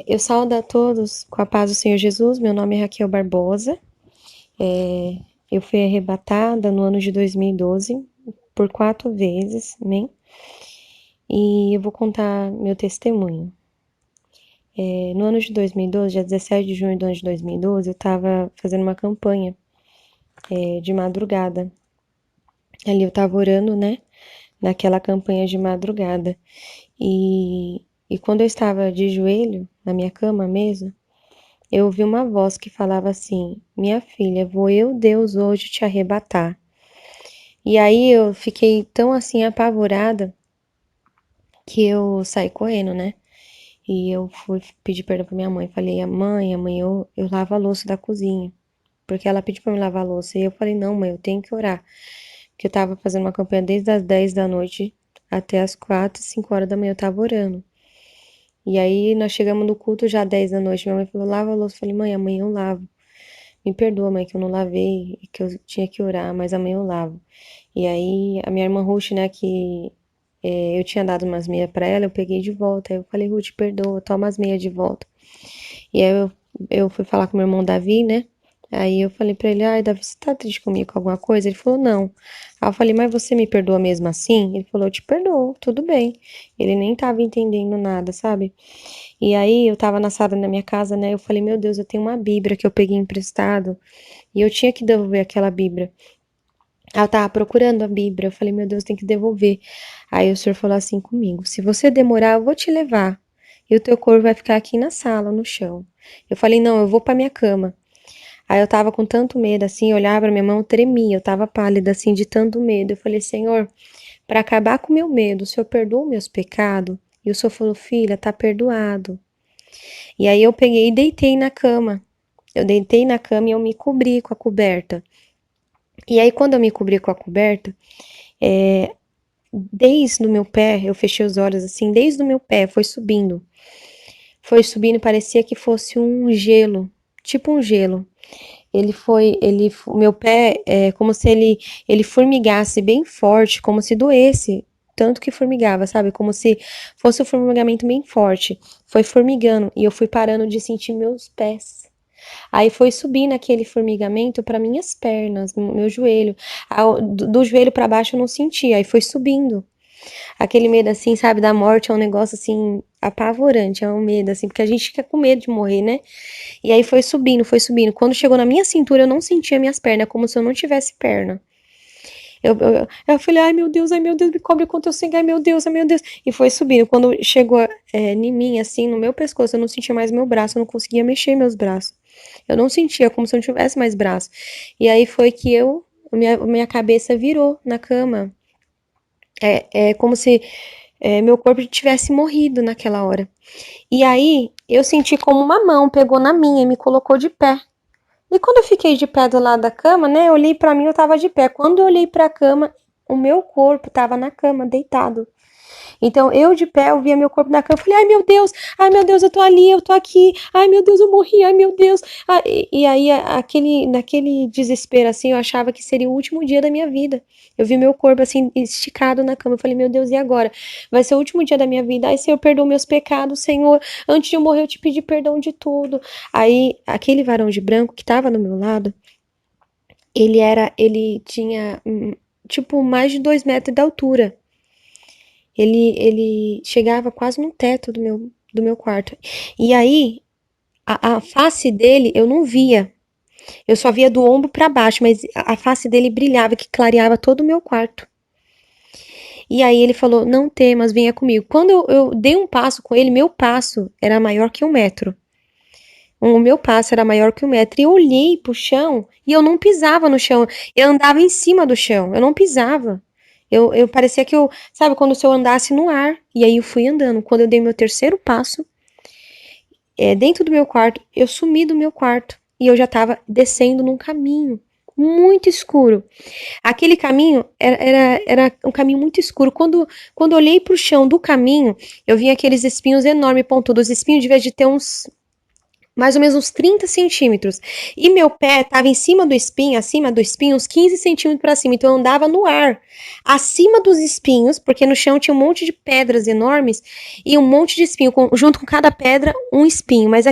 Eu saúdo a todos com a paz do Senhor Jesus. Meu nome é Raquel Barbosa. Eu fui arrebatada no ano de 2012 por 4 vezes, né? E eu vou contar meu testemunho. No ano de 2012, dia 17 de junho do ano de 2012, eu estava fazendo uma campanha de madrugada. Ali eu estava orando, né? Naquela campanha de madrugada. E quando eu estava de joelho na minha cama mesmo, eu ouvi uma voz que falava assim: Minha filha, vou eu, Deus, hoje te arrebatar. E aí eu fiquei tão assim apavorada que eu saí correndo, né? E eu fui pedir perdão pra minha mãe. Falei: mãe, eu lavo a louça da cozinha. Porque ela pediu pra me lavar a louça. E eu falei: Não, mãe, eu tenho que orar. Porque eu tava fazendo uma campanha desde as 10 da noite até as 4, 5 horas da manhã eu tava orando. E aí nós chegamos no culto já 10 da noite. Minha mãe falou: Lava a louça. Eu falei: Mãe, amanhã eu lavo. Me perdoa, mãe, que eu não lavei, que eu tinha que orar, mas amanhã eu lavo. E aí, a minha irmã Ruth, né, que eu tinha dado umas meias pra ela, eu peguei de volta. Aí eu falei: Ruth, perdoa, toma as meias de volta. E aí eu fui falar com meu irmão Davi, né? Aí eu falei pra ele: Ai, Davi, você tá triste comigo com alguma coisa? Ele falou: Não. Aí eu falei: Mas você me perdoa mesmo assim? Ele falou: Eu te perdoo, tudo bem. Ele nem tava entendendo nada, sabe? E aí eu tava na sala da minha casa, né? Eu falei: Meu Deus, eu tenho uma Bíblia que eu peguei emprestado. E eu tinha que devolver aquela Bíblia. Ela tava procurando a Bíblia. Eu falei: Meu Deus, tem que devolver. Aí o senhor falou assim comigo: Se você demorar, eu vou te levar. E o teu corpo vai ficar aqui na sala, no chão. Eu falei: Não, eu vou pra minha cama. Aí eu tava com tanto medo, assim, eu olhava pra minha mão, tremia, eu tava pálida, assim, de tanto medo. Eu falei: Senhor, pra acabar com o meu medo, o senhor perdoa meus pecados? E o senhor falou: Filha, tá perdoado. E aí eu peguei e deitei na cama. Eu deitei na cama e eu me cobri com a coberta. E aí, quando eu me cobri com a coberta, desde o meu pé, eu fechei os olhos assim, desde o meu pé, foi subindo. Foi subindo, parecia que fosse um gelo, tipo um gelo. O meu pé é como se ele formigasse bem forte, como se doesse, tanto que formigava, sabe? Como se fosse um formigamento bem forte. Foi formigando e eu fui parando de sentir meus pés. Aí foi subindo aquele formigamento para minhas pernas, no meu joelho. Do joelho para baixo eu não sentia, aí foi subindo. Aquele medo assim, sabe, da morte é um negócio assim apavorante, é um medo assim, porque a gente fica com medo de morrer, né? E aí foi subindo, foi subindo. Quando chegou na minha cintura, eu não sentia minhas pernas, como se eu não tivesse perna. Eu falei: ai meu Deus, me cobre com teu sangue, ai meu Deus. E foi subindo. Quando chegou em mim, assim, no meu pescoço, eu não sentia mais meu braço, eu não conseguia mexer meus braços. Eu não sentia, como se eu não tivesse mais braço. E aí foi que minha cabeça virou na cama. É como se meu corpo tivesse morrido naquela hora. E aí eu senti como uma mão pegou na minha e me colocou de pé. E quando eu fiquei de pé do lado da cama, né, eu olhei pra mim, eu tava de pé. Quando eu olhei pra cama, o meu corpo tava na cama, deitado. Então, eu de pé, eu via meu corpo na cama, eu falei: ai meu Deus, eu tô ali, eu tô aqui, ai meu Deus, eu morri, ai meu Deus. E aí, naquele desespero, assim, eu achava que seria o último dia da minha vida. Eu vi meu corpo, assim, esticado na cama, eu falei: Meu Deus, e agora? Vai ser o último dia da minha vida, ai Senhor, perdoa meus pecados, Senhor, antes de eu morrer eu te pedi perdão de tudo. Aí, aquele varão de branco que tava do meu lado, ele tinha, tipo, mais de 2 metros de altura. Ele chegava quase no teto do meu quarto. E aí, a face dele eu não via. Eu só via do ombro para baixo, mas a face dele brilhava, que clareava todo o meu quarto. E aí ele falou: Não temas, venha comigo. Quando eu dei um passo com ele, meu passo era maior que 1 metro. O meu passo era maior que 1 metro. E eu olhei pro chão e eu não pisava no chão. Eu andava em cima do chão. Eu não pisava. Eu parecia que sabe, quando se eu andasse no ar. E aí eu fui andando. Quando eu dei meu terceiro passo, dentro do meu quarto, eu sumi do meu quarto. E eu já tava descendo num caminho muito escuro. Aquele caminho era um caminho muito escuro. Quando eu olhei pro chão do caminho, eu vi aqueles espinhos enormes pontudos. Os espinhos, de vez de ter mais ou menos uns 30 centímetros. E meu pé estava em cima do espinho, acima do espinho, uns 15 centímetros para cima. Então eu andava no ar, acima dos espinhos, porque no chão tinha um monte de pedras enormes e um monte de espinho, junto com cada pedra, um espinho. Mas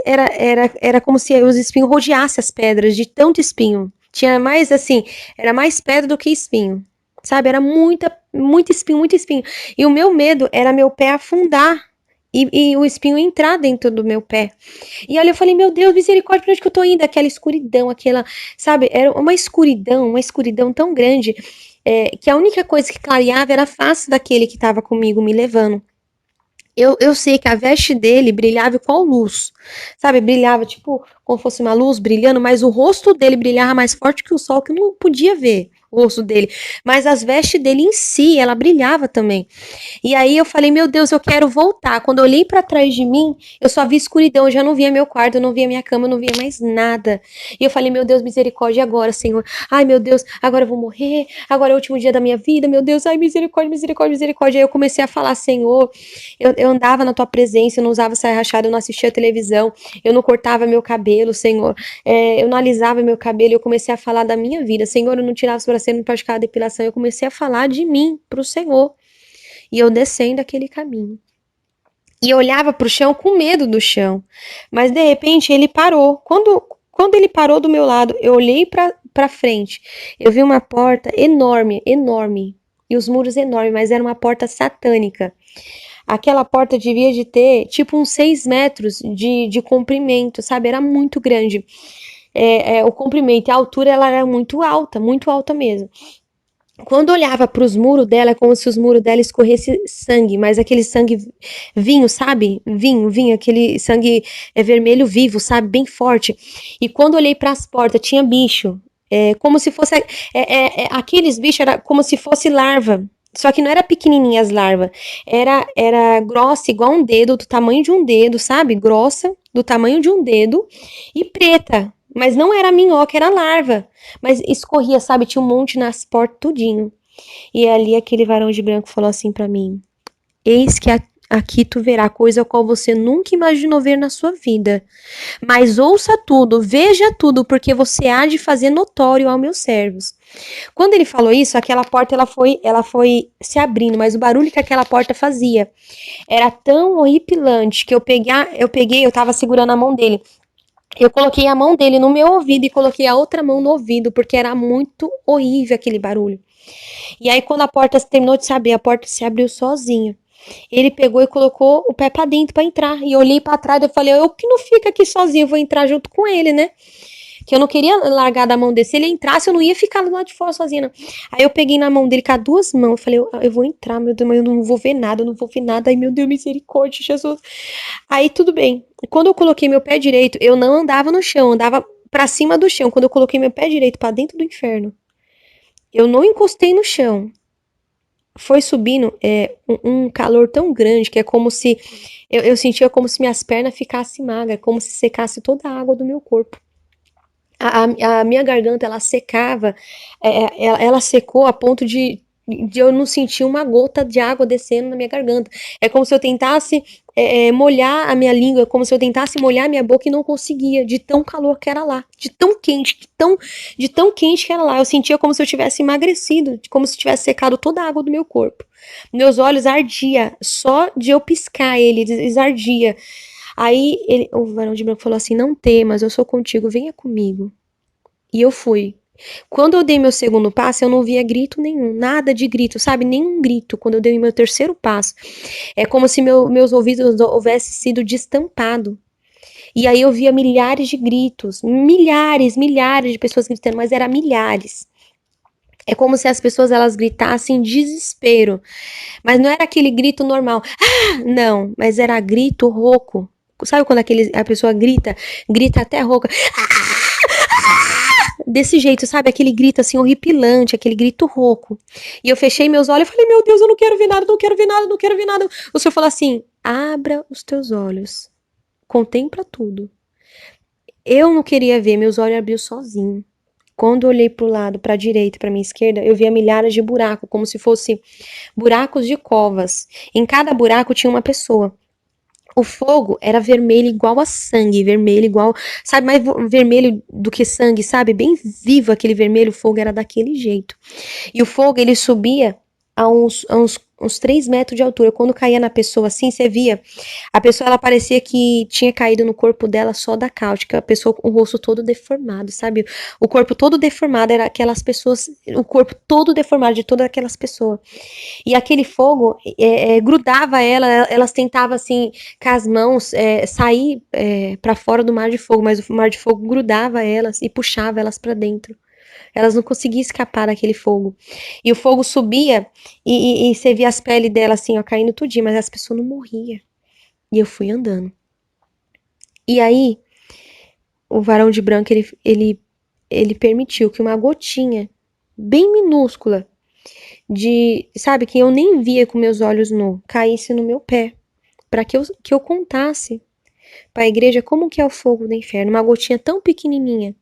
era como se os espinhos rodeassem as pedras, de tanto espinho. Tinha mais assim, era mais pedra do que espinho. Sabe, era muito espinho, muito espinho. E o meu medo era meu pé afundar e o espinho entrar dentro do meu pé. E olha, eu falei, meu Deus, misericórdia, pra onde que eu tô indo? Aquela escuridão, sabe, era uma escuridão tão grande, que a única coisa que clareava era a face daquele que estava comigo me levando. Eu sei que a veste dele brilhava igual luz, sabe? Brilhava tipo como fosse uma luz brilhando, mas o rosto dele brilhava mais forte que o sol, que eu não podia ver o rosto dele. Mas as vestes dele em si, ela brilhava também. E aí eu falei, meu Deus, eu quero voltar. Quando eu olhei para trás de mim, eu só vi escuridão, eu já não via meu quarto, eu não via minha cama, eu não via mais nada. E eu falei, meu Deus, misericórdia, agora, Senhor? Ai, meu Deus, agora eu vou morrer, agora é o último dia da minha vida, meu Deus, ai, misericórdia, misericórdia, misericórdia. Aí eu comecei a falar, Senhor, eu andava na tua presença, eu não usava saia rachada, eu não assistia televisão, eu não cortava meu cabelo, Senhor, eu não alisava meu cabelo, eu comecei a falar da minha vida, Senhor, eu não tirava sobrancelha, não praticava depilação, eu comecei a falar de mim pro Senhor. E eu descendo aquele caminho. E eu olhava pro chão com medo do chão. Mas de repente ele parou. Quando ele parou do meu lado, eu olhei pra frente. Eu vi uma porta enorme, enorme. E os muros enormes, mas era uma porta satânica. Aquela porta devia de ter tipo uns 6 metros de comprimento, sabe? Era muito grande. O comprimento e a altura ela era muito alta mesmo. Quando olhava para os muros dela, é como se os muros dela escorresse sangue, mas aquele sangue vinho, sabe? Vinho, aquele sangue vermelho vivo, sabe? Bem forte. E quando olhei para as portas, tinha bicho. Como se fosse. Aqueles bichos era como se fosse larva. Só que não era pequenininha as larvas. Era grossa, igual um dedo, do tamanho de um dedo, sabe? Grossa, do tamanho de um dedo. E preta. Mas não era minhoca, era larva. Mas escorria, sabe? Tinha um monte nas portas, tudinho. E ali aquele varão de branco falou assim para mim: Eis que aqui tu verá coisa a qual você nunca imaginou ver na sua vida. Mas ouça tudo, veja tudo, porque você há de fazer notório aos meus servos. Quando ele falou isso, aquela porta ela foi se abrindo, mas o barulho que aquela porta fazia era tão horripilante que eu tava segurando a mão dele. Eu coloquei a mão dele no meu ouvido e coloquei a outra mão no ouvido, porque era muito horrível aquele barulho. E aí, quando a porta terminou de se abrir, a porta se abriu sozinha. Ele pegou e colocou o pé pra dentro pra entrar. E eu olhei pra trás e falei, eu que não fico aqui sozinho, eu vou entrar junto com ele, né? Que eu não queria largar da mão dele. Se ele entrasse, eu não ia ficar lá de fora sozinha, não. Aí eu peguei na mão dele com as duas mãos. Eu falei, eu vou entrar, meu Deus, mas eu não vou ver nada, eu não vou ver nada. Ai, meu Deus, misericórdia, Jesus. Aí tudo bem. Quando eu coloquei meu pé direito, eu não andava no chão, eu andava pra cima do chão. Quando eu coloquei meu pé direito pra dentro do inferno, eu não encostei no chão. Foi subindo um calor tão grande que é como se eu sentia como se minhas pernas ficassem magras, como se secasse toda a água do meu corpo. A minha garganta ela secava, ela secou a ponto de eu não sentir uma gota de água descendo na minha garganta. É como se eu tentasse molhar a minha língua, é como se eu tentasse molhar a minha boca e não conseguia, de tão calor que era lá, de tão quente, de tão quente que era lá. Eu sentia como se eu tivesse emagrecido, como se tivesse secado toda a água do meu corpo. Meus olhos ardia, só de eu piscar eles ardia. Aí o varão de branco falou assim: Não temas, eu sou contigo, venha comigo. E eu fui. Quando eu dei meu segundo passo, eu não via grito nenhum, nada de grito, sabe? Nenhum grito. Quando eu dei meu terceiro passo, é como se meus ouvidos houvessem sido destampados. E aí eu via milhares de gritos, milhares de pessoas gritando, mas era milhares. É como se as pessoas elas gritassem em desespero, mas não era aquele grito normal. Ah, não, mas era grito rouco. Sabe quando a pessoa grita até rouca. Desse jeito, sabe? Aquele grito assim horripilante, aquele grito rouco. E eu fechei meus olhos e falei, meu Deus, eu não quero ver nada, não quero ver nada, não quero ver nada. O Senhor falou assim, abra os teus olhos, contempla tudo. Eu não queria ver, meus olhos abriu sozinho. Quando eu olhei pro lado, pra direita, pra minha esquerda, eu via milhares de buracos, como se fossem buracos de covas. Em cada buraco tinha uma pessoa. O fogo era vermelho igual a sangue, vermelho igual, sabe, mais vermelho do que sangue, sabe? Bem vivo aquele vermelho, o fogo era daquele jeito. E o fogo, ele subia uns 3 metros de altura. Quando caía na pessoa assim, você via, a pessoa, ela parecia que tinha caído no corpo dela só da cáustica, a pessoa com o rosto todo deformado, sabe? O corpo todo deformado, era aquelas pessoas, o corpo todo deformado de todas aquelas pessoas. E aquele fogo grudava ela, elas tentavam assim, com as mãos, sair para fora do mar de fogo, mas o mar de fogo grudava elas e puxava elas para dentro. Elas não conseguiam escapar daquele fogo. E o fogo subia e você via as peles dela assim, ó, caindo tudinho, mas as pessoas não morriam. E eu fui andando. E aí, o varão de branco, ele permitiu que uma gotinha bem minúscula sabe, que eu nem via com meus olhos nu, caísse no meu pé, para que eu contasse para a igreja como que é o fogo do inferno, uma gotinha tão pequenininha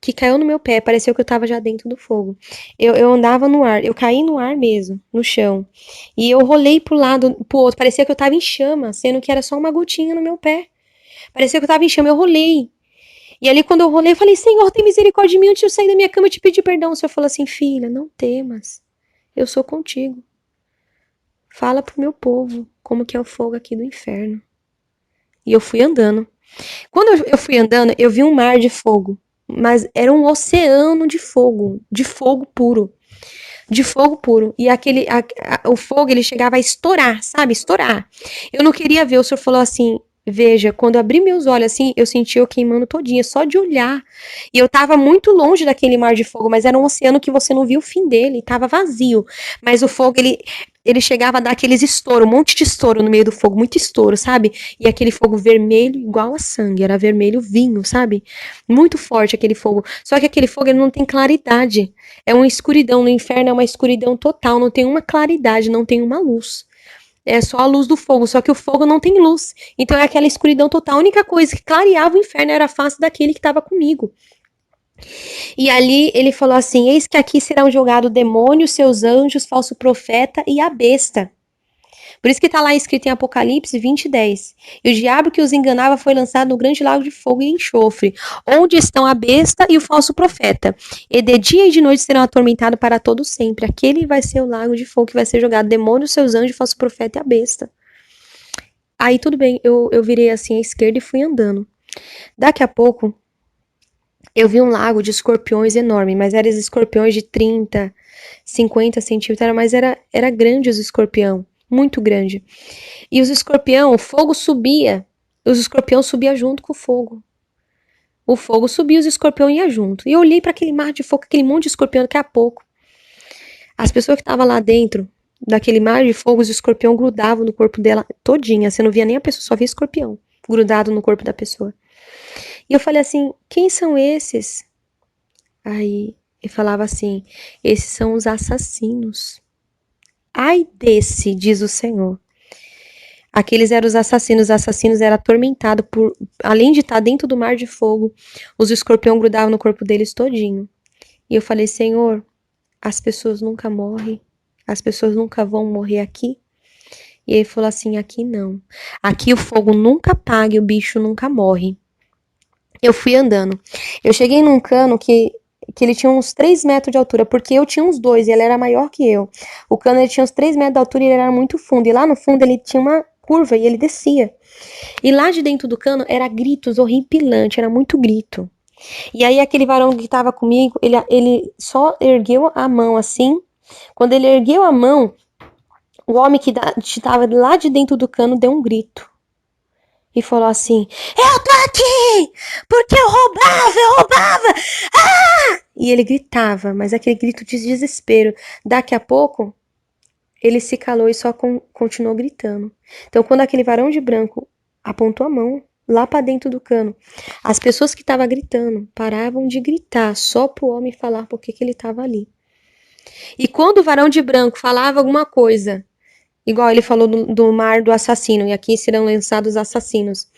que caiu no meu pé, pareceu que eu tava já dentro do fogo. Eu andava no ar, eu caí no ar mesmo, no chão. E eu rolei pro lado, pro outro, parecia que eu tava em chama, sendo que era só uma gotinha no meu pé. Parecia que eu tava em chama, eu rolei. E ali quando eu rolei, eu falei, Senhor, tem misericórdia de mim, antes de eu sair da minha cama, eu te pedi perdão. O Senhor falou assim, filha, não temas, eu sou contigo. Fala pro meu povo como que é o fogo aqui do inferno. E eu fui andando. Quando eu fui andando, eu vi um mar de fogo. Mas era um oceano de fogo puro. De fogo puro. E o fogo, ele chegava a estourar, sabe? Estourar. Eu não queria ver, o senhor falou assim, veja, quando eu abri meus olhos assim, eu senti eu queimando todinha, só de olhar. E eu tava muito longe daquele mar de fogo, mas era um oceano que você não viu o fim dele, tava vazio. Mas o fogo, ele chegava a dar aqueles estouro, um monte de estouro no meio do fogo, muito estouro, sabe? E aquele fogo vermelho igual a sangue, era vermelho vinho, sabe? Muito forte aquele fogo. Só que aquele fogo, ele não tem claridade. É uma escuridão, no inferno é uma escuridão total, não tem uma claridade, não tem uma luz. É só a luz do fogo, só que o fogo não tem luz. Então é aquela escuridão total. A única coisa que clareava o inferno era a face daquele que estava comigo. E ali ele falou assim: eis que aqui serão jogados o demônio, seus anjos, falso profeta e a besta. Por isso que está lá escrito em Apocalipse 20:10. E o diabo que os enganava foi lançado no grande lago de fogo e enxofre, onde estão a besta e o falso profeta. E de dia e de noite serão atormentados para todo sempre. Aquele vai ser o lago de fogo que vai ser jogado. Demônio, seus anjos, falso profeta e a besta. Aí tudo bem, eu virei assim à esquerda e fui andando. Daqui a pouco, eu vi um lago de escorpiões enorme, mas eram escorpiões de 30, 50 centímetros, mas era grande os escorpião, muito grande. E os escorpião, o fogo subia, os escorpião subia junto com o fogo. O fogo subia, os escorpião ia junto. E eu olhei para aquele mar de fogo, aquele monte de escorpião, daqui a pouco. As pessoas que estavam lá dentro daquele mar de fogo, os escorpião grudavam no corpo dela todinha. Você não via nem a pessoa, só via escorpião grudado no corpo da pessoa. E eu falei assim, quem são esses? Aí ele falava assim, esses são os assassinos. Ai desse, diz o Senhor. Aqueles eram os assassinos eram atormentados por, além de estar dentro do mar de fogo, os escorpião grudavam no corpo deles todinho. E eu falei, Senhor, as pessoas nunca morrem, as pessoas nunca vão morrer aqui. E ele falou assim, aqui não. Aqui o fogo nunca apaga e o bicho nunca morre. Eu fui andando. Eu cheguei num cano que ele tinha uns 3 metros de altura, porque eu tinha uns 2 e ele era maior que eu. O cano ele tinha uns 3 metros de altura e ele era muito fundo. E lá no fundo ele tinha uma curva e ele descia. E lá de dentro do cano era gritos horripilantes, era muito grito. E aí aquele varão que estava comigo, ele só ergueu a mão assim. Quando ele ergueu a mão, o homem que estava lá de dentro do cano deu um grito. E falou assim, eu tô aqui, porque eu roubava, ah! E ele gritava, mas aquele grito de desespero. Daqui a pouco, ele se calou e só continuou gritando. Então, quando aquele varão de branco apontou a mão lá para dentro do cano, as pessoas que estavam gritando paravam de gritar só pro homem falar por que ele estava ali. E quando o varão de branco falava alguma coisa, igual ele falou do mar do assassino, e aqui serão lançados os assassinos.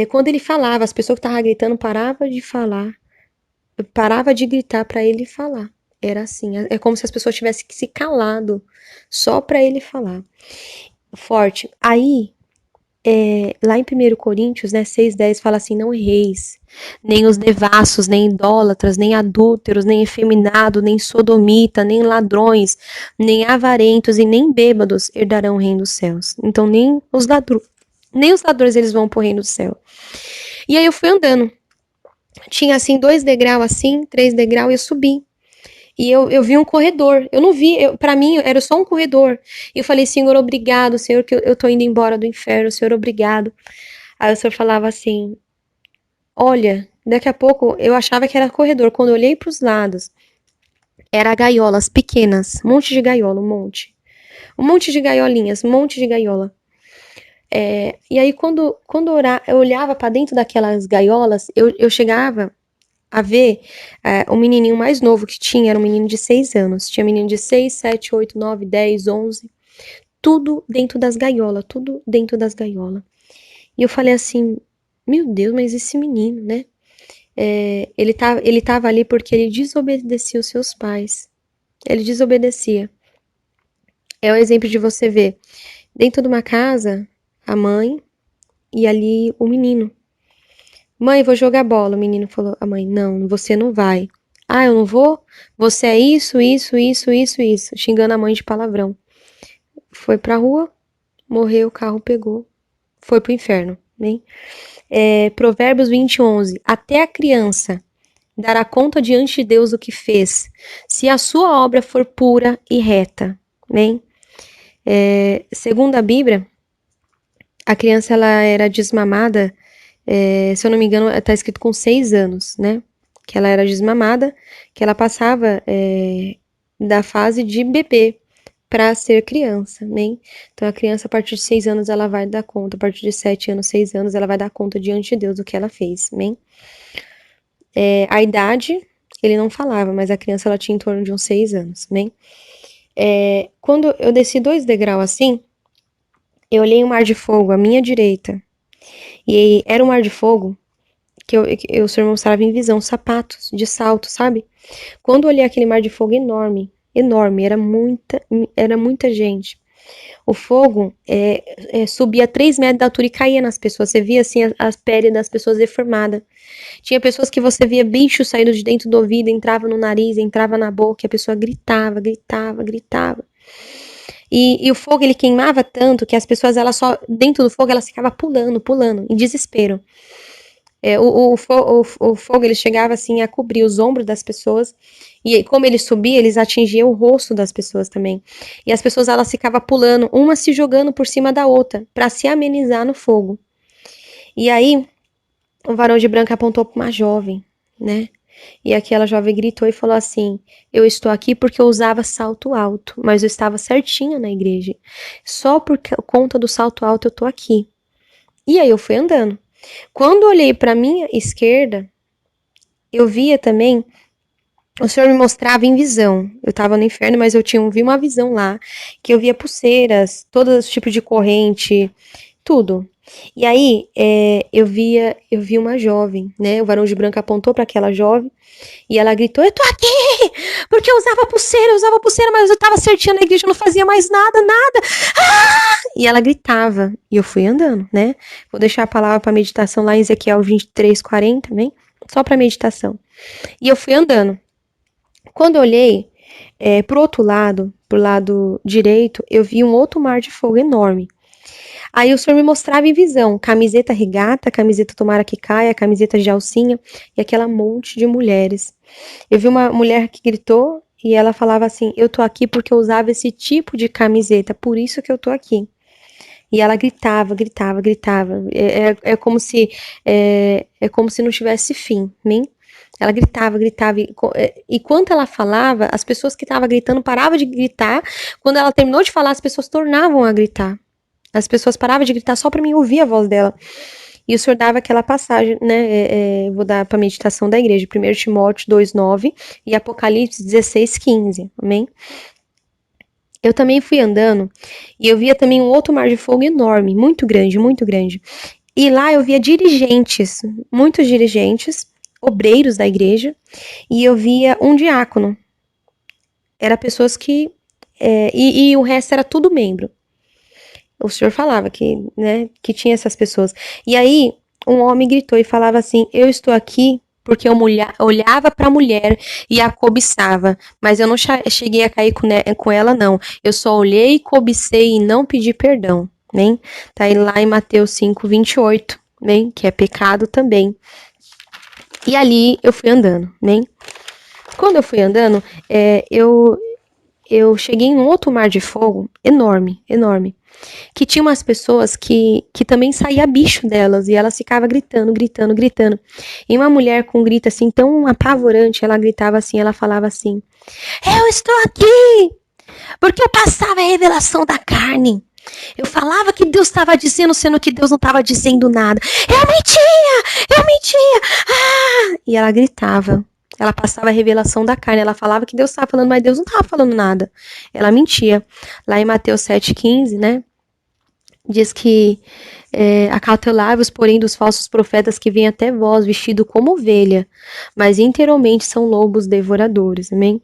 Quando ele falava, as pessoas que estavam gritando paravam de falar, parava de gritar para ele falar. Era assim, é como se as pessoas tivessem que se calado só para ele falar. Forte. Aí, lá em 1 Coríntios, né, 6:10, fala assim, não erreis, nem os devassos, nem idólatras, nem adúlteros, nem efeminado, nem sodomita, nem ladrões, nem avarentos e nem bêbados herdarão o reino dos céus. Então nem os ladrões eles vão pro reino do céu. E aí eu fui andando. Tinha assim 2 degraus assim, 3 degraus e eu subi. E eu vi um corredor. Eu não vi, pra mim era só um corredor. E eu falei, Senhor, obrigado, Senhor, que eu tô indo embora do inferno, Senhor, obrigado. Aí o Senhor falava assim, olha, daqui a pouco eu achava que era corredor. Quando eu olhei pros lados, era gaiolas pequenas, um monte de gaiola, um monte. Um monte de gaiolinhas, um monte de gaiola. E aí quando eu olhava pra dentro daquelas gaiolas, eu chegava a ver um menininho mais novo que tinha, era um menino de 6 anos. Tinha menino de 6, 7, 8, 9, 10, 11. Tudo dentro das gaiolas, tudo dentro das gaiolas. E eu falei assim, meu Deus, mas esse menino, né? Ele tava ali porque ele desobedecia os seus pais. Ele desobedecia. É o exemplo de você ver dentro de uma casa a mãe e ali o menino. Mãe, vou jogar bola. O menino falou, a mãe, não, você não vai. Ah, eu não vou? Você é isso, isso, isso, isso, isso. Xingando a mãe de palavrão. Foi pra rua, morreu, o carro pegou. Foi pro inferno, né? Provérbios 20:11. Até a criança dará conta diante de Deus do que fez, se a sua obra for pura e reta, né? Segundo a Bíblia, a criança ela era desmamada, se eu não me engano, está escrito com 6 anos, né? Que ela era desmamada, que ela passava da fase de bebê para ser criança, né? Então a criança a partir de 6 anos ela vai dar conta, a partir de 7 anos, 6 anos ela vai dar conta diante de Deus do que ela fez, né? A idade ele não falava, mas a criança ela tinha em torno de uns 6 anos, né? Quando eu desci 2 degraus assim, eu olhei um mar de fogo à minha direita. E era um mar de fogo que o Senhor mostrava em visão, sapatos de salto, sabe? Quando eu olhei aquele mar de fogo enorme, enorme, era muita gente. O fogo subia a 3 metros de altura e caía nas pessoas. Você via assim as peles das pessoas deformadas. Tinha pessoas que você via bicho saindo de dentro do ouvido, entrava no nariz, entrava na boca, e a pessoa gritava, gritava, gritava. E o fogo ele queimava tanto que as pessoas elas só dentro do fogo elas ficavam pulando, pulando, em desespero. O fogo ele chegava assim a cobrir os ombros das pessoas e como ele subia, eles atingiam o rosto das pessoas também. E as pessoas elas ficavam pulando, uma se jogando por cima da outra para se amenizar no fogo. E aí o varão de branco apontou para uma jovem, né? E aquela jovem gritou e falou assim: eu estou aqui porque eu usava salto alto, mas eu estava certinha na igreja. Só por conta do salto alto eu tô aqui. E aí eu fui andando. Quando olhei para minha esquerda, eu via também, o Senhor me mostrava em visão. Eu estava no inferno, mas eu vi uma visão lá, que eu via pulseiras, todo tipo de corrente, tudo. E aí, eu vi uma jovem, né? O varão de branco apontou para aquela jovem e ela gritou: eu tô aqui! Porque eu usava pulseira, mas eu tava certinha na igreja, eu não fazia mais nada, nada. Ah! E ela gritava. E eu fui andando, né? Vou deixar a palavra para meditação lá em Ezequiel 23:40, né? Só para meditação. E eu fui andando. Quando eu olhei pro outro lado, pro lado direito, eu vi um outro mar de fogo enorme. Aí o Senhor me mostrava em visão, camiseta regata, camiseta tomara que caia, camiseta de alcinha e aquela monte de mulheres. Eu vi uma mulher que gritou e ela falava assim, eu tô aqui porque eu usava esse tipo de camiseta, por isso que eu tô aqui. E ela gritava, gritava, gritava. É como se como se não tivesse fim, né? Ela gritava, gritava. E quando ela falava, as pessoas que estavam gritando paravam de gritar. Quando ela terminou de falar, as pessoas tornavam a gritar. As pessoas paravam de gritar só para mim ouvir a voz dela. E o Senhor dava aquela passagem, né? Vou dar para a meditação da igreja, 1 Timóteo 2:9 e Apocalipse 16:15. Amém? Eu também fui andando e eu via também um outro mar de fogo enorme, muito grande, muito grande. E lá eu via dirigentes, muitos dirigentes, obreiros da igreja, e eu via um diácono. Era pessoas que. E o resto era tudo membro. O senhor falava que, né, que tinha essas pessoas. E aí, um homem gritou e falava assim: eu estou aqui porque eu olhava para a mulher e a cobiçava, mas eu não cheguei a cair com ela, não. Eu só olhei, cobicei e não pedi perdão, né? Tá aí lá em Mateus 5:28, né? Que é pecado também. E ali eu fui andando, né? Quando eu fui andando, eu cheguei em um outro mar de fogo enorme, enorme, que tinha umas pessoas que também saía bicho delas, e elas ficavam gritando, gritando, gritando. E uma mulher com um grito assim tão apavorante, ela gritava assim, ela falava assim: eu estou aqui porque eu passava a revelação da carne. Eu falava que Deus estava dizendo, sendo que Deus não estava dizendo nada. Eu mentia! Eu mentia! Ah! E ela gritava. Ela passava a revelação da carne. Ela falava que Deus estava falando, mas Deus não estava falando nada. Ela mentia. Lá em Mateus 7,15, né? Diz que acautelai-vos, porém, dos falsos profetas que vêm até vós, vestido como ovelha, mas interiormente são lobos devoradores. Amém?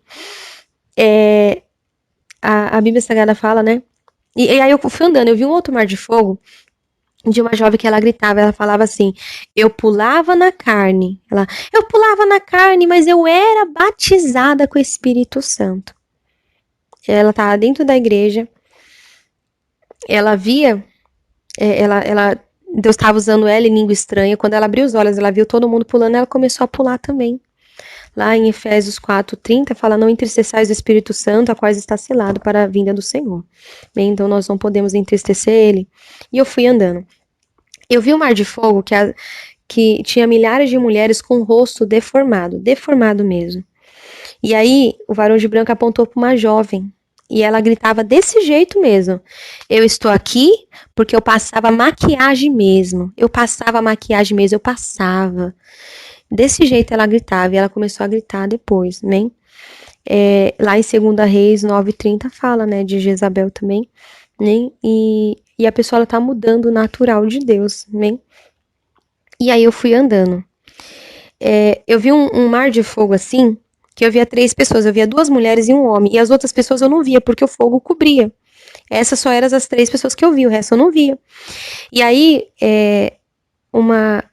A Bíblia Sagrada fala, né? E aí eu fui andando, eu vi um outro mar de fogo de uma jovem que ela gritava, ela falava assim: eu pulava na carne. Eu pulava na carne, mas eu era batizada com o Espírito Santo. Ela estava dentro da igreja, ela via, Deus estava usando ela em língua estranha. Quando ela abriu os olhos, ela viu todo mundo pulando, ela começou a pular também. Lá em Efésios 4:30 fala: não entristeçais o Espírito Santo, a qual está selado para a vinda do Senhor. Bem, então nós não podemos entristecer ele. E eu fui andando. Eu vi um mar de fogo que tinha milhares de mulheres com o rosto deformado mesmo. E aí o varão de branco apontou para uma jovem. E ela gritava desse jeito mesmo: eu estou aqui porque eu passava maquiagem mesmo. Eu passava maquiagem mesmo, eu passava. Desse jeito ela gritava, e ela começou a gritar depois, né? Lá em 2 Reis 9:30 fala, né, de Jezabel também, né? E a pessoa, ela tá mudando o natural de Deus, né? E aí eu fui andando. Eu vi um mar de fogo assim, que eu via 3 pessoas, eu via 2 mulheres e um homem, e as outras pessoas eu não via, porque o fogo cobria. Essas só eram as 3 pessoas que eu vi, o resto eu não via. E aí, uma...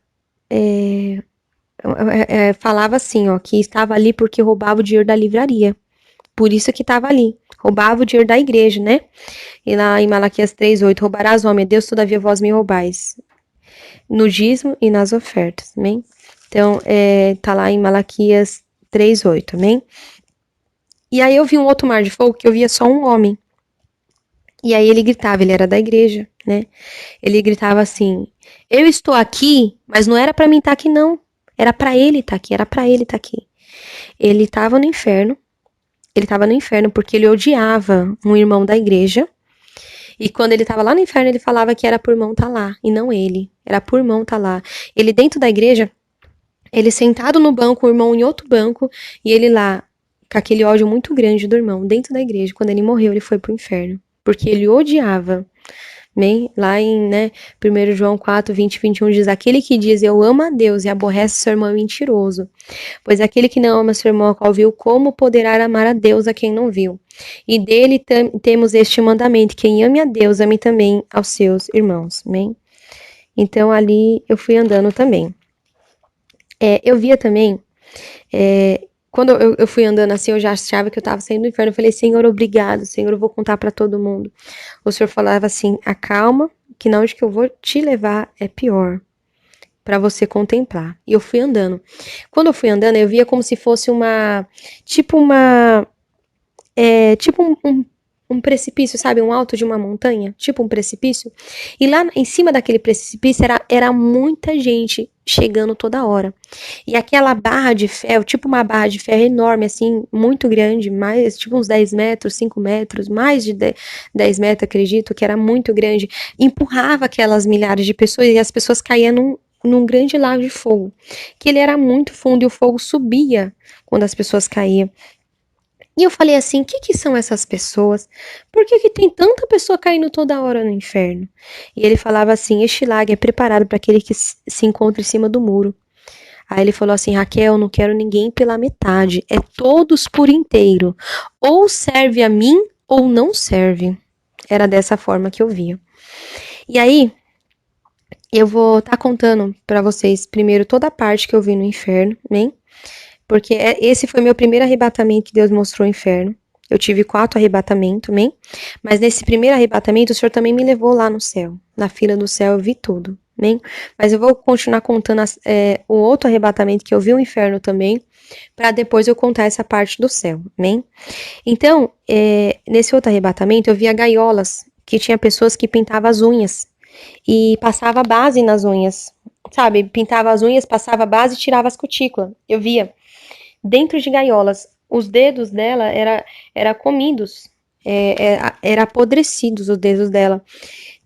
falava assim, ó, que estava ali porque roubava o dinheiro da livraria. Por isso que estava ali. Roubava o dinheiro da igreja, né? E lá em Malaquias 3:8, roubarás, homem, Deus, todavia vós me roubais. No dízimo e nas ofertas, amém? Então, tá lá em Malaquias 3:8, amém? E aí eu vi um outro mar de fogo que eu via só um homem. E aí ele gritava, ele era da igreja, né? Ele gritava assim: eu estou aqui, mas não era para mim estar aqui, não. Era para ele estar aqui, era para ele estar aqui. Ele estava no inferno. Ele estava no inferno porque ele odiava um irmão da igreja. E quando ele estava lá no inferno, ele falava que era por irmão estar lá, e não ele. Era por irmão estar lá. Ele dentro da igreja, ele sentado no banco, o irmão em outro banco, e ele lá, com aquele ódio muito grande do irmão, dentro da igreja. Quando ele morreu, ele foi pro inferno. Porque ele odiava. Bem, lá em 1 João 4:20-21 diz: aquele que diz eu amo a Deus e aborrece seu irmão é mentiroso. Pois aquele que não ama seu irmão a qual viu, como poderá amar a Deus a quem não viu? E dele temos este mandamento: quem ame a Deus, ame também aos seus irmãos. Amém? Então ali eu fui andando também. Eu via também, quando eu fui andando assim, eu já achava que eu estava saindo do inferno. Eu falei: Senhor, obrigado, Senhor, eu vou contar para todo mundo. O Senhor falava assim: acalma, que na onde que eu vou te levar é pior, para você contemplar. E eu fui andando. Quando eu fui andando, eu via como se fosse tipo um precipício, sabe? Um alto de uma montanha, tipo um precipício. E lá em cima daquele precipício era muita gente chegando toda hora. E aquela barra de ferro, tipo uma barra de ferro enorme, assim, muito grande, mais, tipo uns 10 metros, 5 metros, mais de 10 metros, acredito, que era muito grande, empurrava aquelas milhares de pessoas e as pessoas caíam num grande lago de fogo. Que ele era muito fundo e o fogo subia quando as pessoas caíam. E eu falei assim: o que são essas pessoas? Por que tem tanta pessoa caindo toda hora no inferno? E ele falava assim: este lago é preparado para aquele que se encontra em cima do muro. Aí ele falou assim: Raquel, não quero ninguém pela metade, é todos por inteiro. Ou serve a mim ou não serve. Era dessa forma que eu via. E aí, eu vou estar contando pra vocês primeiro toda a parte que eu vi no inferno, amém? Porque esse foi meu primeiro arrebatamento que Deus mostrou o inferno. Eu tive 4 arrebatamentos, amém? Mas nesse primeiro arrebatamento, o Senhor também me levou lá no céu. Na fila do céu eu vi tudo, amém? Mas eu vou continuar contando o outro arrebatamento que eu vi o inferno também, para depois eu contar essa parte do céu, amém? Então, nesse outro arrebatamento, eu via gaiolas, que tinha pessoas que pintavam as unhas e passava base nas unhas, sabe? Pintava as unhas, passava base e tirava as cutículas. Eu via dentro de gaiolas. Os dedos dela era comidos, era apodrecidos os dedos dela,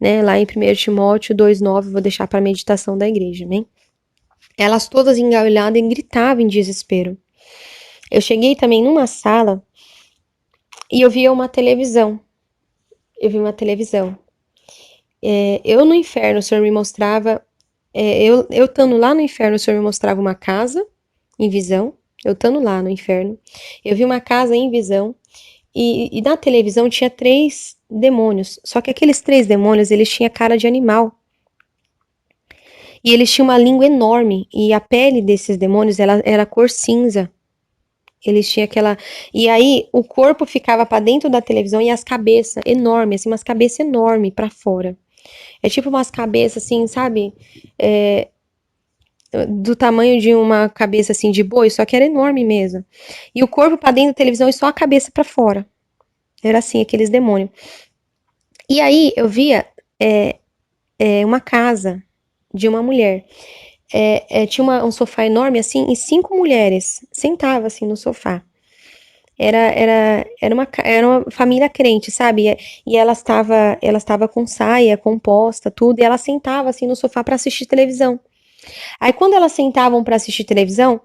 né? Lá em 1 Timóteo 2,9, vou deixar para a meditação da igreja, né? Elas todas engaulhadas e gritavam em desespero. Eu cheguei também numa sala e eu via uma televisão. Eu vi uma televisão. Eu no inferno, o Senhor me mostrava. Eu estando lá no inferno, o Senhor me mostrava uma casa em visão. Eu estando lá no inferno, eu vi uma casa em visão. E na televisão tinha 3 demônios. Só que aqueles 3 demônios, eles tinham cara de animal. E eles tinham uma língua enorme. E a pele desses demônios, ela era cor cinza. Eles tinham aquela. E aí o corpo ficava para dentro da televisão e as cabeças enormes, assim, umas cabeças enormes para fora. É tipo umas cabeças assim, sabe? É, do tamanho de uma cabeça assim de boi, só que era enorme mesmo. E o corpo para dentro da televisão e só a cabeça para fora. Era assim, aqueles demônios. E aí eu via uma casa de uma mulher. Tinha um sofá enorme assim e 5 mulheres sentavam assim no sofá. Era uma família crente, sabe? E ela estava com saia, composta, tudo, e ela sentava assim no sofá para assistir televisão. Aí quando elas sentavam para assistir televisão,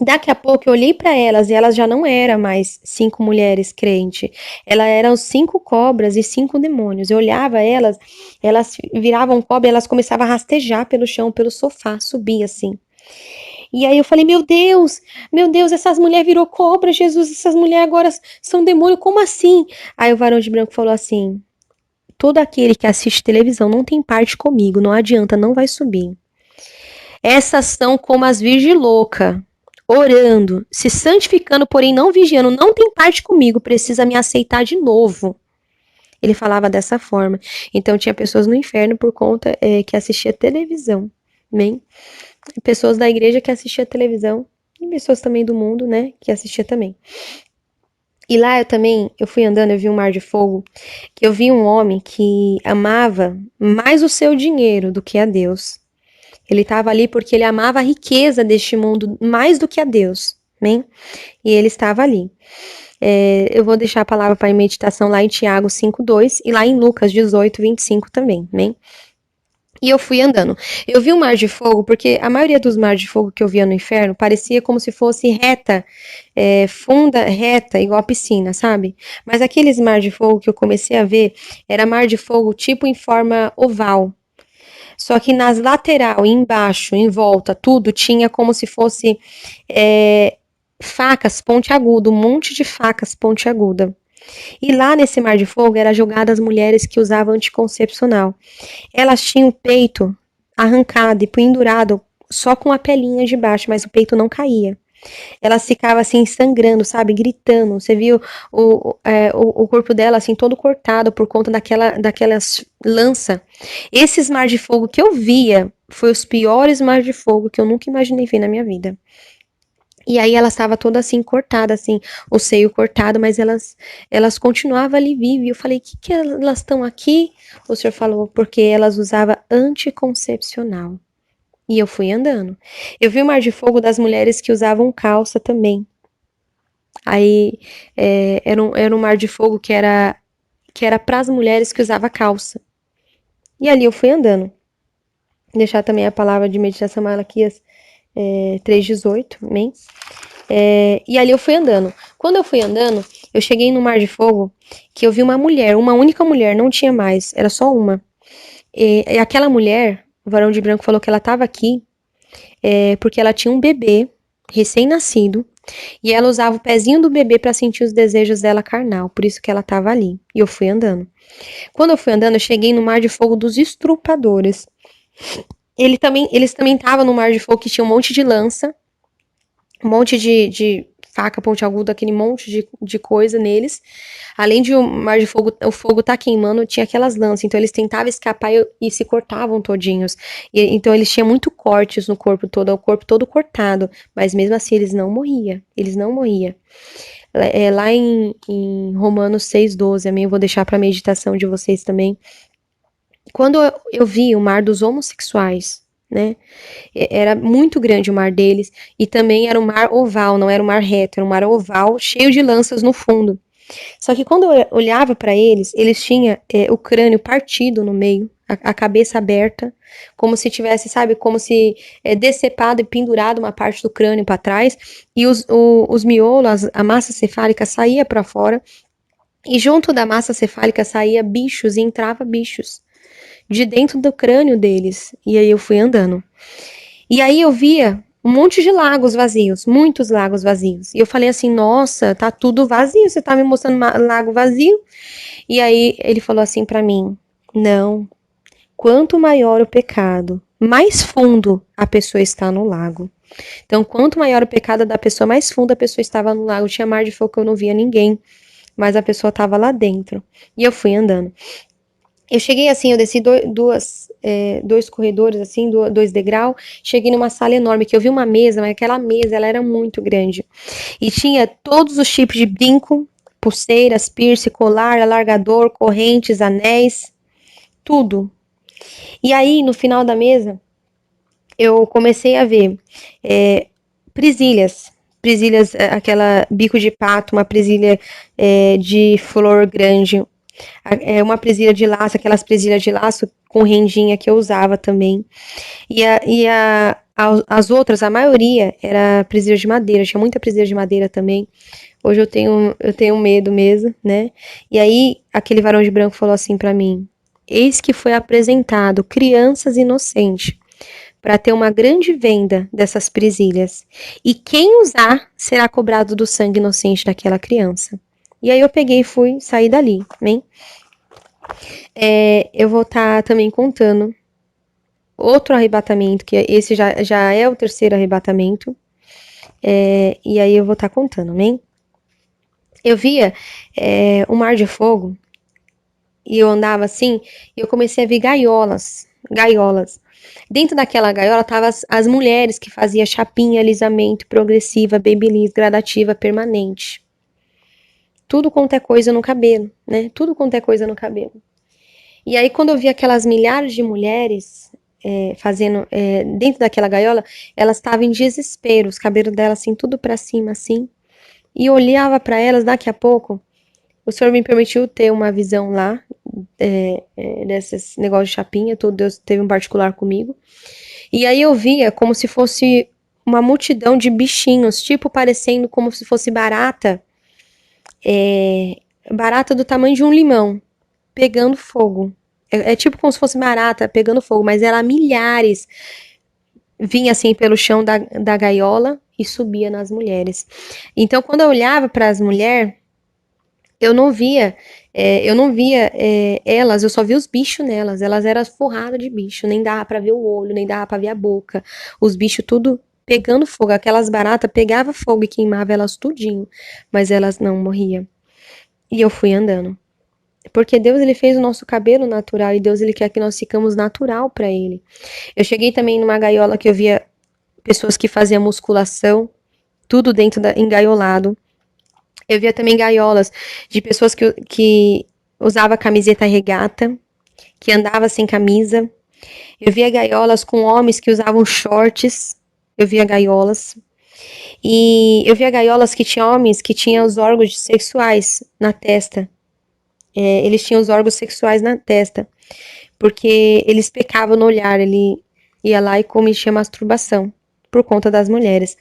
daqui a pouco eu olhei para elas e elas já não eram mais 5 mulheres crentes. Elas eram 5 cobras e 5 demônios. Eu olhava elas, elas viravam cobra, elas começavam a rastejar pelo chão, pelo sofá, subir assim. E aí eu falei, meu Deus, essas mulheres virou cobra, Jesus, essas mulheres agora são demônio, como assim? Aí o varão de branco falou assim, todo aquele que assiste televisão não tem parte comigo, não adianta, não vai subir. Essas são como as virgens loucas, orando, se santificando, porém não vigiando, não tem parte comigo, precisa me aceitar de novo. Ele falava dessa forma. Então tinha pessoas no inferno por conta que assistia televisão, bem? Pessoas da igreja que assistia televisão e pessoas também do mundo, né, que assistia também. E lá eu fui andando, eu vi um mar de fogo, que eu vi um homem que amava mais o seu dinheiro do que a Deus. Ele estava ali porque ele amava a riqueza deste mundo mais do que a Deus, né? E ele estava ali. Eu vou deixar a palavra para meditação lá em Tiago 5:2 e lá em Lucas 18:25 também, né? E eu fui andando. Eu vi um mar de fogo, porque a maioria dos mares de fogo que eu via no inferno parecia como se fosse reta, funda, reta, igual a piscina, sabe? Mas aqueles mar de fogo que eu comecei a ver, era mar de fogo tipo em forma oval. Só que nas lateral, embaixo, em volta, tudo tinha como se fosse facas pontiagudas, um monte de facas pontiagudas. E lá nesse mar de fogo era jogada as mulheres que usavam anticoncepcional. Elas tinham o peito arrancado e pendurado só com a pelinha de baixo, mas o peito não caía. Elas ficavam assim sangrando, sabe, gritando. Você viu o corpo dela assim todo cortado por conta daquelas lança. Esses mar de fogo que eu via foi os piores mar de fogo que eu nunca imaginei ver na minha vida. E aí ela estava toda assim cortada, assim, o seio cortado, mas elas continuavam ali vivas. E eu falei, que elas estão aqui? O senhor falou, porque elas usavam anticoncepcional. E eu fui andando. Eu vi o mar de fogo das mulheres que usavam calça também. Aí era um mar de fogo que era para as mulheres que usavam calça. E ali eu fui andando. Vou deixar também a palavra de meditação Malaquias 3:18, amém? E ali eu fui andando. Quando eu fui andando, eu cheguei no mar de fogo que eu vi uma mulher, uma única mulher, não tinha mais, era só uma. E aquela mulher, o varão de branco falou que ela estava aqui porque ela tinha um bebê recém-nascido E ela usava o pezinho do bebê para sentir os desejos dela carnal, por isso que ela estava ali. E eu fui andando. Quando eu fui andando, eu cheguei no Mar de Fogo dos Estrupadores. Eles também estavam no Mar de Fogo que tinha um monte de lança, um monte de faca pontiaguda, aquele monte de coisa neles. Além de o Mar de Fogo, o fogo tá queimando, tinha aquelas lanças. Então eles tentavam escapar e se cortavam todinhos. Então eles tinham muito cortes no corpo todo, o corpo todo cortado. Mas mesmo assim eles não morriam. Eles não morriam. Lá em Romanos 6,12, amém? Eu vou deixar para meditação de vocês também. Quando eu vi o mar dos homossexuais, né? Era muito grande o mar deles e também era um mar oval, não era um mar reto, era um mar oval cheio de lanças no fundo. Só que quando eu olhava para eles, eles tinham o crânio partido no meio, a cabeça aberta, como se tivesse, sabe, como se decepado e pendurado uma parte do crânio para trás, e os miolos, a massa cefálica saía para fora, e junto da massa cefálica saía bichos e entrava bichos de dentro do crânio deles. E aí eu fui andando. E aí eu via um monte de lagos vazios, muitos lagos vazios. E eu falei assim, nossa, tá tudo vazio, você tá me mostrando lago vazio? E aí ele falou assim para mim, não, quanto maior o pecado, mais fundo a pessoa está no lago. Então, quanto maior o pecado da pessoa, mais fundo a pessoa estava no lago. Tinha mar de fogo que eu não via ninguém, mas a pessoa estava lá dentro. E eu fui andando. Eu cheguei assim, eu desci dois corredores, assim, dois degraus, cheguei numa sala enorme, que eu vi uma mesa, mas aquela mesa, ela era muito grande. E tinha todos os tipos de brinco, pulseiras, piercing, colar, alargador, correntes, anéis, tudo. E aí, no final da mesa, eu comecei a ver presilhas, aquela bico de pato, uma presilha de flor grande, uma presilha de laço, aquelas presilhas de laço com rendinha que eu usava também. As outras, a maioria, era presilha de madeira, tinha muita presilha de madeira também. Hoje eu tenho medo mesmo, né? E aí, aquele varão de branco falou assim para mim: eis que foi apresentado crianças inocentes para ter uma grande venda dessas presilhas. E quem usar será cobrado do sangue inocente daquela criança. E aí eu peguei e fui sair dali, né? Eu vou estar também contando outro arrebatamento, que esse já é o terceiro arrebatamento. E aí eu vou estar contando, né? Eu via um mar de fogo e eu andava assim, e eu comecei a ver gaiolas. Dentro daquela gaiola estavam as mulheres que faziam chapinha, alisamento, progressiva, babyliss, gradativa, permanente. Tudo quanto é coisa no cabelo, né? Tudo quanto é coisa no cabelo. E aí, quando eu vi aquelas milhares de mulheres fazendo dentro daquela gaiola, elas estavam em desespero, os cabelos delas assim, tudo para cima, assim. E eu olhava para elas, daqui a pouco, o Senhor me permitiu ter uma visão lá, desses negócios de chapinha, tudo, Deus teve um particular comigo. E aí eu via como se fosse uma multidão de bichinhos, tipo parecendo como se fosse barata, barata do tamanho de um limão, pegando fogo. É tipo como se fosse barata pegando fogo, mas era milhares. Vinha assim pelo chão da gaiola e subia nas mulheres. Então, quando eu olhava para as mulheres, eu não via, elas, eu só via os bichos nelas. Elas eram forradas de bicho, nem dava para ver o olho, nem dava para ver a boca. Os bichos tudo pegando fogo. Aquelas baratas pegava fogo e queimava elas tudinho, mas elas não morriam. E eu fui andando. Porque Deus ele fez o nosso cabelo natural e Deus ele quer que nós ficamos natural para ele. Eu cheguei também numa gaiola que eu via pessoas que faziam musculação, tudo dentro engaiolado. Eu via também gaiolas de pessoas que usava camiseta regata, que andava sem camisa. Eu via gaiolas com homens que usavam shorts. Eu via gaiolas. E eu via gaiolas que tinham homens que tinham os órgãos sexuais na testa. Eles tinham os órgãos sexuais na testa. Porque eles pecavam no olhar. Ele ia lá e cometia masturbação. Por conta das mulheres.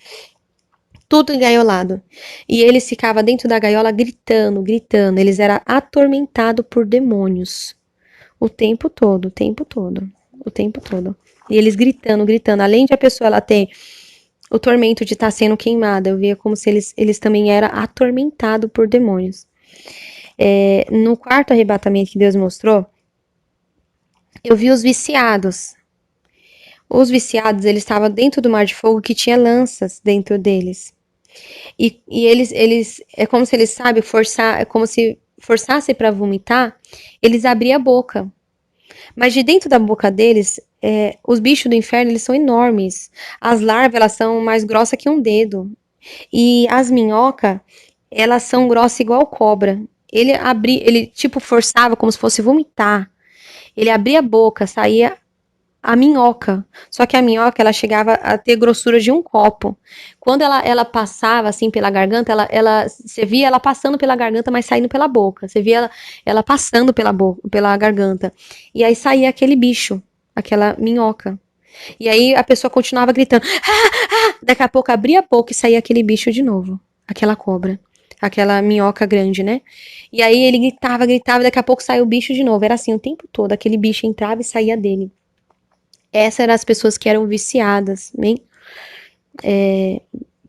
Tudo engaiolado. E eles ficavam dentro da gaiola gritando, gritando. Eles eram atormentados por demônios. O tempo todo, o tempo todo. O tempo todo. E eles gritando, gritando. Além de a pessoa ela ter o tormento de estar sendo queimada. Eu via como se eles também eram atormentados por demônios. No quarto arrebatamento que Deus mostrou, eu vi os viciados. Os viciados, eles estavam dentro do mar de fogo que tinha lanças dentro deles. E eles, é como se eles, sabe, é como se forçassem para vomitar, eles abriam a boca. Mas de dentro da boca deles, os bichos do inferno, eles são enormes. As larvas, elas são mais grossas que um dedo. E as minhocas, elas são grossas igual cobra. Ele tipo forçava como se fosse vomitar. Ele abria a boca, saía a minhoca. Só que a minhoca, ela chegava a ter grossura de um copo. Quando ela passava, assim, pela garganta, você via ela passando pela garganta, mas saindo pela boca. Você via ela passando pela boca, pela garganta. E aí saía aquele bicho, aquela minhoca. E aí a pessoa continuava gritando. Daqui a pouco abria a boca e saía aquele bicho de novo. Aquela cobra. Aquela minhoca grande, né? E aí ele gritava, gritava, daqui a pouco saiu o bicho de novo. Era assim o tempo todo. Aquele bicho entrava e saía dele. Essas eram as pessoas que eram viciadas, né?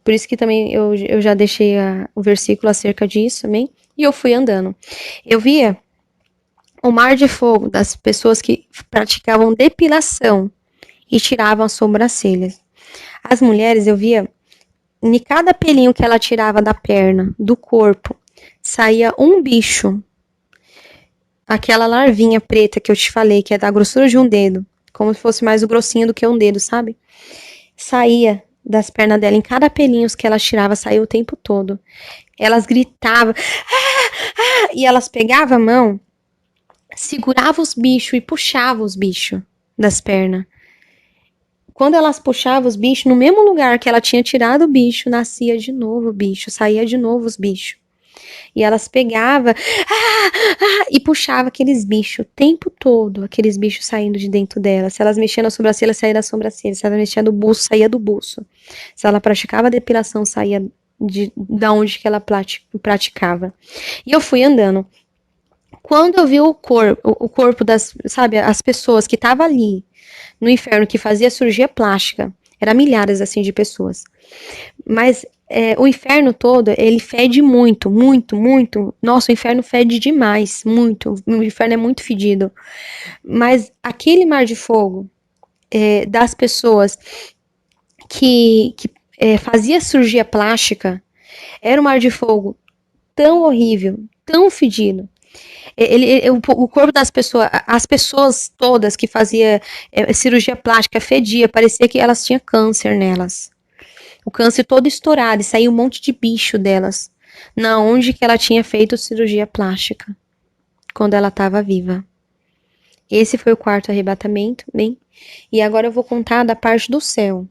Por isso que também eu já deixei o versículo acerca disso, amém? E eu fui andando. Eu via o mar de fogo das pessoas que praticavam depilação e tiravam as sobrancelhas. As mulheres, eu via, em cada pelinho que ela tirava da perna, do corpo, saía um bicho. Aquela larvinha preta que eu te falei, que é da grossura de um dedo, como se fosse mais grossinho do que um dedo, sabe? Saía das pernas dela, em cada pelinho que ela tirava, saía o tempo todo. Elas gritavam, e elas pegavam a mão, seguravam os bichos e puxavam os bichos das pernas. Quando elas puxavam os bichos, no mesmo lugar que ela tinha tirado o bicho, nascia de novo o bicho, saía de novo os bichos. E elas pegavam e puxavam aqueles bichos o tempo todo, aqueles bichos saindo de dentro dela. Se elas mexiam na sobrancelha, saía da sobrancelha. Se ela mexia no buço, saía do buço. Se ela praticava depilação, saía da onde que ela praticava. E eu fui andando. Quando eu vi o corpo das, sabe, as pessoas que estavam ali no inferno, que fazia cirurgia plástica, eram milhares assim de pessoas. Mas o inferno todo, ele fede muito, muito, muito. Nossa, o inferno fede demais, muito. O inferno é muito fedido. Mas aquele mar de fogo das pessoas que fazia cirurgia plástica, era um mar de fogo tão horrível, tão fedido. O corpo das pessoas, as pessoas todas que faziam cirurgia plástica fedia, parecia que elas tinham câncer nelas. O câncer todo estourado e saiu um monte de bicho delas. Na onde que ela tinha feito cirurgia plástica. Quando ela estava viva. Esse foi o quarto arrebatamento, bem? E agora eu vou contar da parte do céu.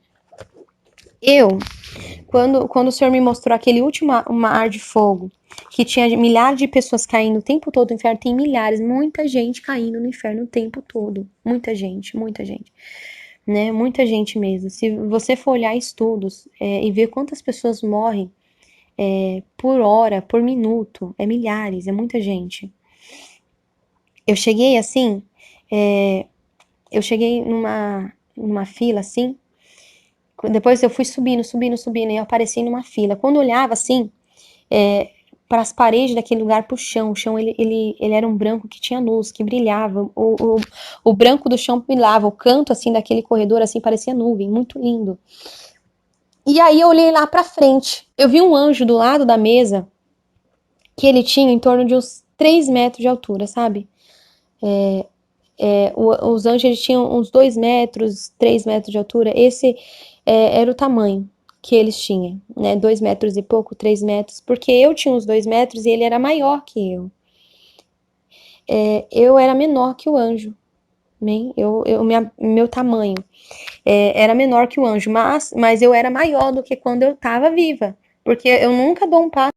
Quando o Senhor me mostrou aquele último mar de fogo, que tinha milhares de pessoas caindo o tempo todo no inferno, tem milhares, muita gente caindo no inferno o tempo todo. Muita gente, né? Muita gente mesmo. Se você for olhar estudos e ver quantas pessoas morrem por hora, por minuto, é milhares, é muita gente. Eu cheguei assim, eu cheguei numa fila assim, depois eu fui subindo, e eu apareci numa fila. Quando eu olhava assim, para as paredes daquele lugar, pro chão, o chão ele era um branco que tinha luz, que brilhava, o branco do chão brilhava, o canto assim daquele corredor assim parecia nuvem, muito lindo. E aí eu olhei lá pra frente, eu vi um anjo do lado da mesa, que ele tinha em torno de uns 3 metros de altura, sabe? Os anjos eles tinham uns 2 metros, 3 metros de altura, esse era o tamanho que eles tinham, né? 2 metros e pouco, 3 metros, porque eu tinha uns 2 metros e ele era maior que eu. Eu era menor que o anjo, né? Meu tamanho era menor que o anjo, mas eu era maior do que quando eu estava viva, porque eu nunca dou um passo